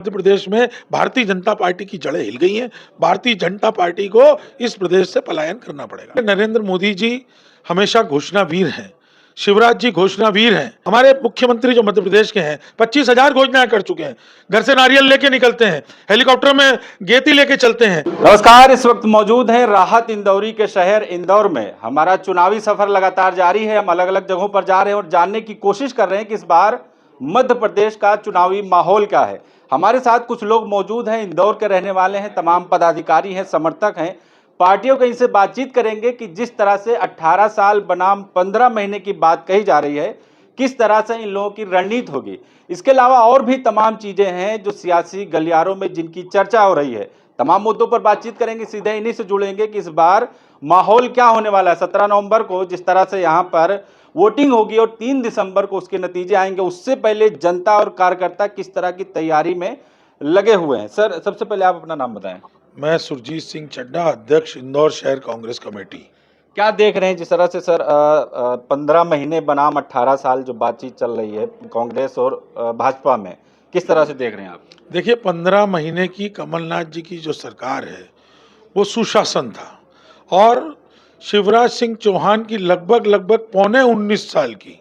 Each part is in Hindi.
मध्य प्रदेश में भारतीय जनता पार्टी की जड़ें हिल गई हैं। भारतीय जनता पार्टी को इस प्रदेश से पलायन करना पड़ेगा। नरेंद्र मोदी जी हमेशा घोषणावीर हैं। शिवराज जी घोषणावीर हैं। हमारे मुख्यमंत्री जो मध्य प्रदेश के हैं 25,000 घोषणाएं कर चुके हैं। घर से नारियल लेके निकलते हैं, हेलीकॉप्टर में गेती लेके चलते हैं। नमस्कार, इस वक्त मौजूद हैं राहत इंदौरी के शहर इंदौर में। हमारा चुनावी सफर लगातार जारी है। हम अलग अलग जगहों पर जा रहे हैं और जानने की कोशिश कर रहे हैं कि इस बार मध्य प्रदेश का चुनावी माहौल क्या है। हमारे साथ कुछ लोग मौजूद हैं, इंदौर के रहने वाले हैं, तमाम पदाधिकारी हैं, समर्थक हैं। पार्टियों के इनसे बातचीत करेंगे कि जिस तरह से 18 साल बनाम 15 महीने की बात कही जा रही है, किस तरह से इन लोगों की रणनीति होगी। इसके अलावा और भी तमाम चीजें हैं जो सियासी गलियारों में जिनकी चर्चा हो रही है। तमाम मुद्दों पर बातचीत करेंगे, सीधे इन्हीं से जुड़ेंगे कि इस बार माहौल क्या होने वाला है। 17 नवंबर को जिस तरह से यहाँ पर वोटिंग होगी और 3 दिसंबर को उसके नतीजे आएंगे, उससे पहले जनता और कार्यकर्ता किस तरह की तैयारी में लगे हुए हैं। सर, सबसे पहले आप अपना नाम बताएं। मैं सुरजीत सिंह चड्ढा, अध्यक्ष इंदौर शहर कांग्रेस कमेटी। क्या देख रहे हैं जिस तरह से सर 15 महीने बनाम 18 साल जो बातचीत चल रही है कांग्रेस और भाजपा में, किस तरह से देख रहे हैं आप? देखिए, 15 महीने की कमलनाथ जी की जो सरकार है वो सुशासन था, और शिवराज सिंह चौहान की लगभग पौने 19 साल की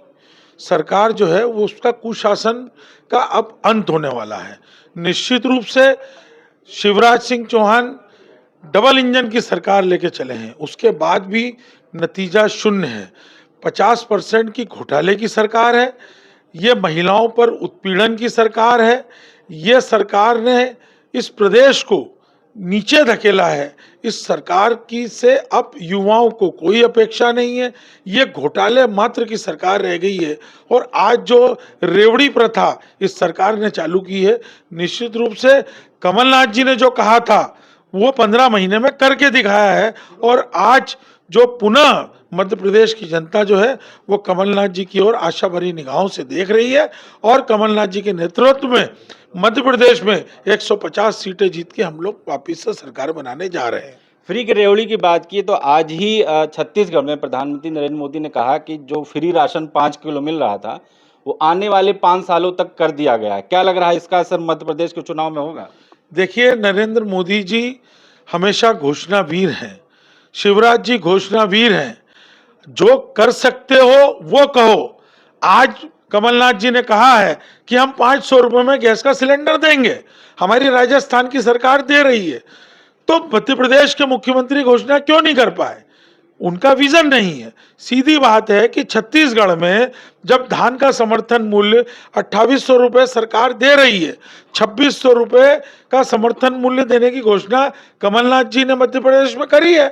सरकार जो है वो उसका कुशासन का अब अंत होने वाला है। निश्चित रूप से शिवराज सिंह चौहान डबल इंजन की सरकार लेके चले हैं, उसके बाद भी नतीजा शून्य है। 50% की घोटाले की सरकार है, ये महिलाओं पर उत्पीड़न की सरकार है। ये सरकार ने इस प्रदेश को नीचे धकेला है। इस सरकार की से अब युवाओं को कोई अपेक्षा नहीं है। ये घोटाले मात्र की सरकार रह गई है। और आज जो रेवड़ी प्रथा इस सरकार ने चालू की है, निश्चित रूप से कमलनाथ जी ने जो कहा था वो 15 महीने में करके दिखाया है। और आज जो पुनः मध्य प्रदेश की जनता जो है वो कमलनाथ जी की ओर आशा भरी निगाहों से देख रही है, और कमलनाथ जी के नेतृत्व में मध्य प्रदेश में 150 सीटें जीत के हम लोग वापिस से सरकार बनाने जा रहे हैं। फ्री की रेवड़ी की बात की तो आज ही छत्तीसगढ़ में प्रधानमंत्री नरेंद्र मोदी ने कहा कि जो फ्री राशन 5 किलो मिल रहा था वो आने वाले 5 सालों तक कर दिया गया है। क्या लग रहा है इसका असर मध्य प्रदेश के चुनाव में होगा? देखिए, नरेंद्र मोदी जी हमेशा घोषणावीर हैं। शिवराज जी घोषणावीर हैं। जो कर सकते हो वो कहो। आज कमलनाथ जी ने कहा है कि हम 500 रुपए में गैस का सिलेंडर देंगे। हमारी राजस्थान की सरकार दे रही है, तो मध्य प्रदेश के मुख्यमंत्री घोषणा क्यों नहीं कर पाए? उनका विजन नहीं है। सीधी बात है कि छत्तीसगढ़ में जब धान का समर्थन मूल्य 2800 रुपये सरकार दे रही है, 2600 रुपये का समर्थन मूल्य देने की घोषणा कमलनाथ जी ने मध्य प्रदेश में करी है।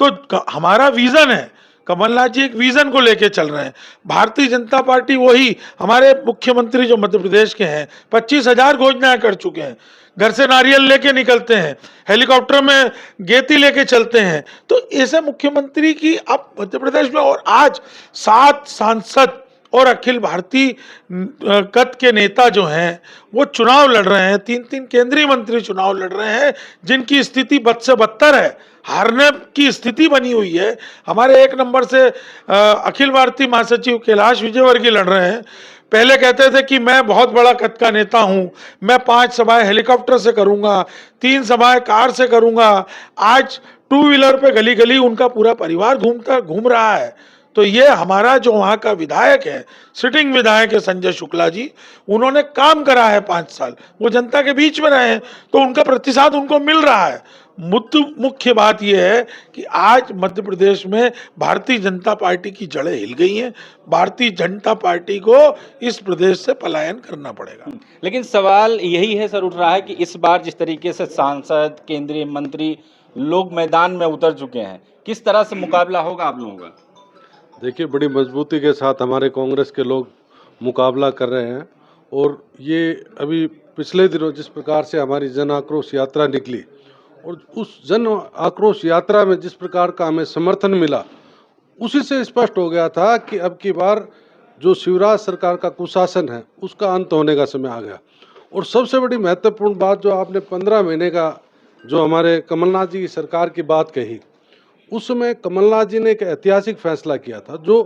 तो हमारा विजन है, कमलनाथ जी एक विजन को लेके चल रहे हैं। भारतीय जनता पार्टी वही, हमारे मुख्यमंत्री जो मध्य प्रदेश के हैं 25,000 घोषणाएं कर चुके हैं। घर से नारियल लेके निकलते हैं, हेलीकॉप्टर में गेती लेके चलते हैं। तो ऐसे मुख्यमंत्री की अब मध्य प्रदेश में, और आज 7 सांसद और अखिल भारतीय कद के नेता जो हैं वो चुनाव लड़ रहे हैं। 3-3 केंद्रीय मंत्री चुनाव लड़ रहे हैं, जिनकी स्थिति बद से बदतर है, हारने की स्थिति बनी हुई है। हमारे 1 नंबर से अखिल भारतीय महासचिव कैलाश विजयवर्गीय लड़ रहे हैं। पहले कहते थे कि मैं बहुत बड़ा कद का नेता हूं, मैं 5 सभाएं हेलीकॉप्टर से करूंगा, 3 सभाएं कार से करूंगा। आज 2 व्हीलर पे गली गली उनका पूरा परिवार घूम रहा है। तो ये हमारा जो वहाँ का विधायक है, सिटिंग विधायक है संजय शुक्ला जी, उन्होंने काम करा है 5 साल, वो जनता के बीच में रहे हैं, तो उनका प्रतिसाद उनको मिल रहा है। मुख्य बात यह है कि आज मध्य प्रदेश में भारतीय जनता पार्टी की जड़ें हिल गई हैं। भारतीय जनता पार्टी को इस प्रदेश से पलायन करना पड़ेगा। लेकिन सवाल यही है सर, उठ रहा है कि इस बार जिस तरीके से सांसद, केंद्रीय मंत्री लोग मैदान में उतर चुके हैं, किस तरह से मुकाबला होगा आप लोगों का? देखिए, बड़ी मजबूती के साथ हमारे कांग्रेस के लोग मुकाबला कर रहे हैं। और ये अभी पिछले दिनों जिस प्रकार से हमारी जन आक्रोश यात्रा निकली, और उस जन आक्रोश यात्रा में जिस प्रकार का हमें समर्थन मिला, उसी से स्पष्ट हो गया था कि अब की बार जो शिवराज सरकार का कुशासन है उसका अंत होने का समय आ गया। और सबसे बड़ी महत्वपूर्ण बात, जो आपने 15 महीने का जो हमारे कमलनाथ जी की सरकार की बात कही, उस समय कमलनाथ जी ने एक ऐतिहासिक फैसला किया था जो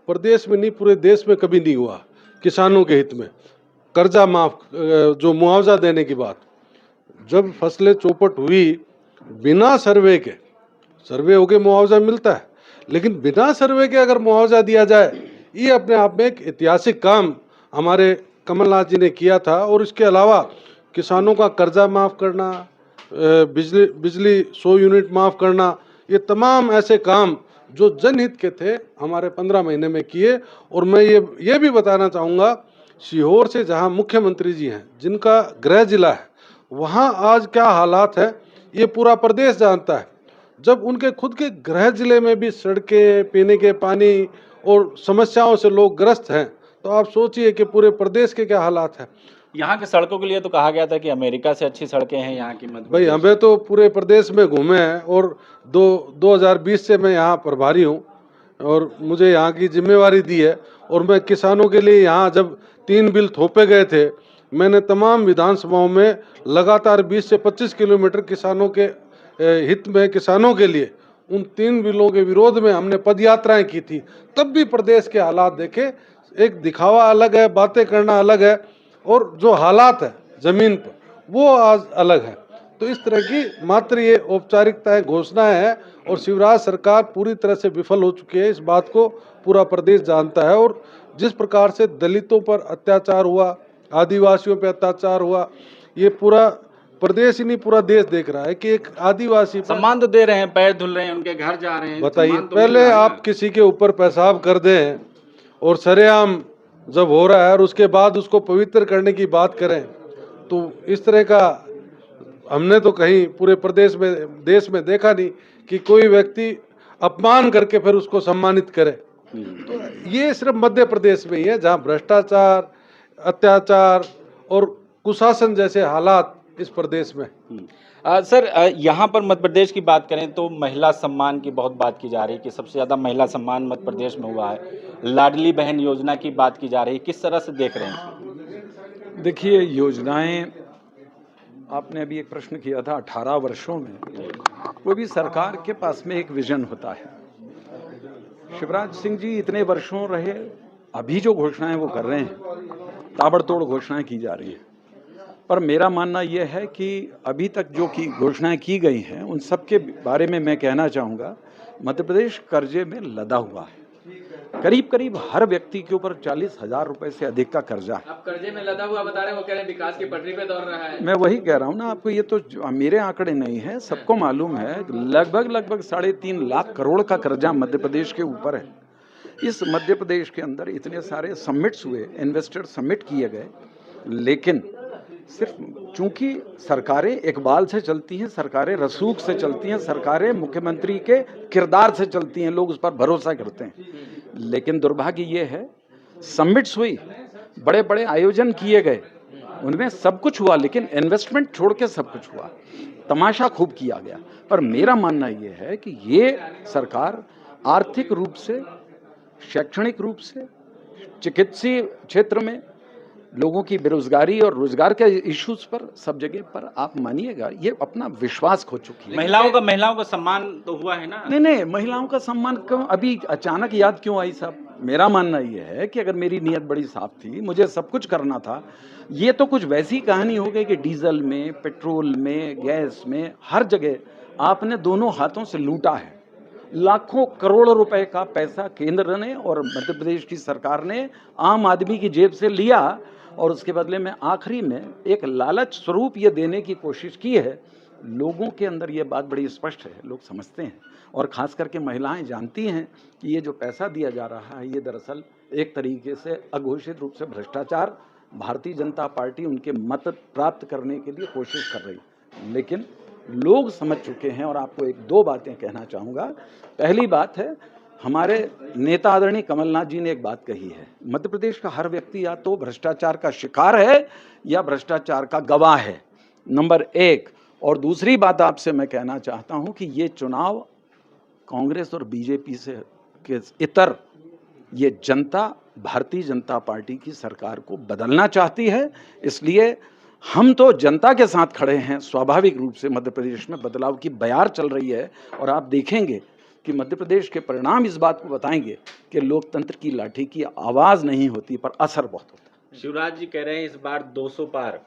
प्रदेश में नहीं पूरे देश में कभी नहीं हुआ, किसानों के हित में। कर्जा माफ, जो मुआवजा देने की बात, जब फसलें चौपट हुई बिना सर्वे के, सर्वे होके मुआवजा मिलता है, लेकिन बिना सर्वे के अगर मुआवजा दिया जाए, ये अपने आप में एक ऐतिहासिक काम हमारे कमलनाथ जी ने किया था। और इसके अलावा किसानों का कर्जा माफ करना, बिजली 100 यूनिट माफ करना, ये तमाम ऐसे काम जो जनहित के थे हमारे 15 महीने में किए। और मैं ये भी बताना चाहूँगा, सीहोर से जहाँ मुख्यमंत्री जी हैं, जिनका गृह जिला है, वहाँ आज क्या हालात है ये पूरा प्रदेश जानता है। जब उनके खुद के गृह जिले में भी सड़कें, पीने के पानी और समस्याओं से लोग ग्रस्त हैं, तो आप सोचिए कि पूरे प्रदेश के क्या हालात हैं। यहाँ की सड़कों के लिए तो कहा गया था कि अमेरिका से अच्छी सड़कें हैं यहाँ की। मध्य भाई, हमें तो पूरे प्रदेश में घूमे हैं और 2020 से मैं यहाँ प्रभारी हूँ और मुझे यहाँ की जिम्मेवारी दी है। और मैं किसानों के लिए यहाँ जब 3 बिल थोपे गए थे, मैंने तमाम विधानसभाओं में लगातार 20 से 25 किलोमीटर किसानों के हित में, किसानों के लिए उन 3 बिलों के विरोध में हमने पदयात्राएं की थी। तब भी प्रदेश के हालात देखे, एक दिखावा अलग है, बातें करना अलग है, और जो हालात है जमीन पर वो आज अलग है। तो इस तरह की मात्र ये औपचारिकताएं, घोषणाएं हैं, और शिवराज सरकार पूरी तरह से विफल हो चुकी है। इस बात को पूरा प्रदेश जानता है। और जिस प्रकार से दलितों पर अत्याचार हुआ, आदिवासियों पर अत्याचार हुआ, ये पूरा प्रदेश ही नहीं पूरा देश देख रहा है कि एक आदिवासी पर सम्मान तो दे रहे हैं, पैर धुल रहे हैं, उनके घर जा रहे हैं। बताइए, सम्मान तो पहले मिल रहा है आप किसी के ऊपर पेशाब कर दें और सरेआम जब हो रहा है और उसके बाद उसको पवित्र करने की बात करें, तो इस तरह का हमने तो कहीं पूरे प्रदेश में, देश में देखा नहीं कि कोई व्यक्ति अपमान करके फिर उसको सम्मानित करे। तो ये सिर्फ मध्य प्रदेश में ही है जहां भ्रष्टाचार, अत्याचार और कुशासन जैसे हालात इस प्रदेश में। सर, यहाँ पर मध्य प्रदेश की बात करें तो महिला सम्मान की बहुत बात की जा रही है कि सबसे ज़्यादा महिला सम्मान मध्य प्रदेश में हुआ है। लाडली बहन योजना की बात की जा रही है, किस तरह से देख रहे हैं? देखिए, योजनाएं, आपने अभी एक प्रश्न किया था 18 वर्षों में, वो भी सरकार के पास में एक विजन होता है। शिवराज सिंह जी इतने वर्षों रहे, अभी जो घोषणाएं वो कर रहे हैं, ताबड़तोड़ घोषणाएं की जा रही हैं। पर मेरा मानना यह है कि अभी तक जो की घोषणाएं की गई हैं उन सब के बारे में मैं कहना चाहूँगा, मध्य प्रदेश कर्जे में लदा हुआ है। करीब करीब हर व्यक्ति के ऊपर 40,000 रुपए से अधिक का कर्जा है। आप कर्जे में लदा हुआ बता रहे हैं, वो कह रहे हैं विकास की पटरी पे दौड़ रहा है। मैं वही कह रहा हूँ ना आपको, ये तो मेरे आंकड़े नहीं है, सबको मालूम है। लगभग 3.5 लाख करोड़ का कर्जा मध्य प्रदेश के ऊपर है। इस मध्य प्रदेश के अंदर इतने सारे समिट्स हुए, इन्वेस्टर समिट किए गए, लेकिन सिर्फ चूंकि सरकारें इकबाल से चलती हैं, सरकारें रसूख से चलती हैं, सरकारें मुख्यमंत्री के किरदार से चलती हैं, लोग उस पर भरोसा करते हैं। लेकिन दुर्भाग्य ये है, समिट्स हुई, बड़े बड़े आयोजन किए गए, उनमें सब कुछ हुआ, लेकिन इन्वेस्टमेंट छोड़ के सब कुछ हुआ, तमाशा खूब किया गया। पर मेरा मानना ये है कि ये सरकार आर्थिक रूप से, शैक्षणिक रूप से, चिकित्सीय क्षेत्र में, लोगों की बेरोजगारी और रोजगार के इश्यूज पर, सब जगह पर आप मानिएगा ये अपना विश्वास खो चुकी है। महिलाओं का सम्मान तो हुआ है ना? नहीं, महिलाओं का सम्मान क्यों अभी अचानक याद क्यों आई साहब? मेरा मानना ये है कि अगर मेरी नीयत बड़ी साफ थी, मुझे सब कुछ करना था, ये तो कुछ वैसी कहानी हो गई कि डीजल में, पेट्रोल में, गैस में, हर जगह आपने दोनों हाथों से लूटा है। लाखों करोड़ों रुपए का पैसा केंद्र ने और मध्य प्रदेश की सरकार ने आम आदमी की जेब से लिया, और उसके बदले में आखिरी में एक लालच स्वरूप ये देने की कोशिश की है। लोगों के अंदर ये बात बड़ी स्पष्ट है, लोग समझते हैं, और ख़ास करके महिलाएं जानती हैं कि ये जो पैसा दिया जा रहा है ये दरअसल एक तरीके से अघोषित रूप से भ्रष्टाचार, भारतीय जनता पार्टी उनके मत प्राप्त करने के लिए कोशिश कर रही है। लेकिन लोग समझ चुके हैं, और आपको 1-2 बातें कहना चाहूँगा। पहली बात है, हमारे नेता आदरणीय कमलनाथ जी ने एक बात कही है, मध्य प्रदेश का हर व्यक्ति या तो भ्रष्टाचार का शिकार है या भ्रष्टाचार का गवाह है, नंबर 1। और दूसरी बात आपसे मैं कहना चाहता हूं कि ये चुनाव कांग्रेस और बीजेपी से के इतर ये जनता भारतीय जनता पार्टी की सरकार को बदलना चाहती है। इसलिए हम तो जनता के साथ खड़े हैं। स्वाभाविक रूप से मध्य प्रदेश में बदलाव की बयार चल रही है, और आप देखेंगे कि मध्य प्रदेश के परिणाम इस बात को बताएंगे कि लोकतंत्र की लाठी की आवाज़ नहीं होती पर असर बहुत होता है। शिवराज जी कह रहे हैं इस बार 200 पार।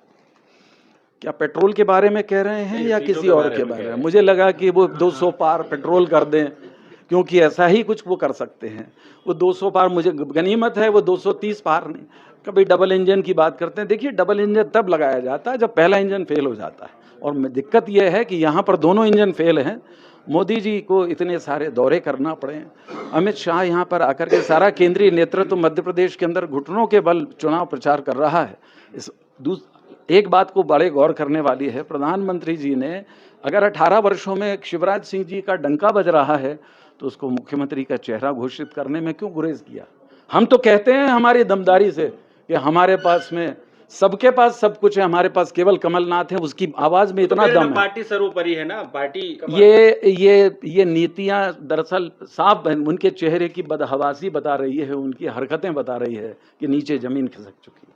क्या पेट्रोल के बारे में कह रहे हैं या सीटों किसी के और बारे के में बारे कह में? रहे हैं। मुझे लगा कि वो 200 पार पेट्रोल कर दें, क्योंकि ऐसा ही कुछ वो कर सकते हैं। वो 200 पार मुझे गनीमत है, वो 230 पार नहीं। कभी डबल इंजन की बात करते हैं। देखिए, डबल इंजन तब लगाया जाता है जब पहला इंजन फेल हो जाता है, और दिक्कत यह है कि यहाँ पर दोनों इंजन फेल हैं। मोदी जी को इतने सारे दौरे करना पड़े, अमित शाह यहाँ पर आकर के सारा केंद्रीय नेतृत्व मध्य प्रदेश के अंदर घुटनों के बल चुनाव प्रचार कर रहा है। एक बात को बड़े गौर करने वाली है, प्रधानमंत्री जी ने अगर 18 वर्षों में शिवराज सिंह जी का डंका बज रहा है तो उसको मुख्यमंत्री का चेहरा घोषित करने में क्यों गुरेज किया? हम तो कहते हैं हमारी दमदारी से कि हमारे पास में सबके पास सब कुछ है, हमारे पास केवल कमलनाथ है, उसकी आवाज में इतना दम है। पार्टी सर्वोपरि है ना, पार्टी ये नीतियां दरअसल साफ उनके चेहरे की बदहवासी बता रही है, उनकी हरकतें बता रही है कि नीचे जमीन खिसक चुकी है।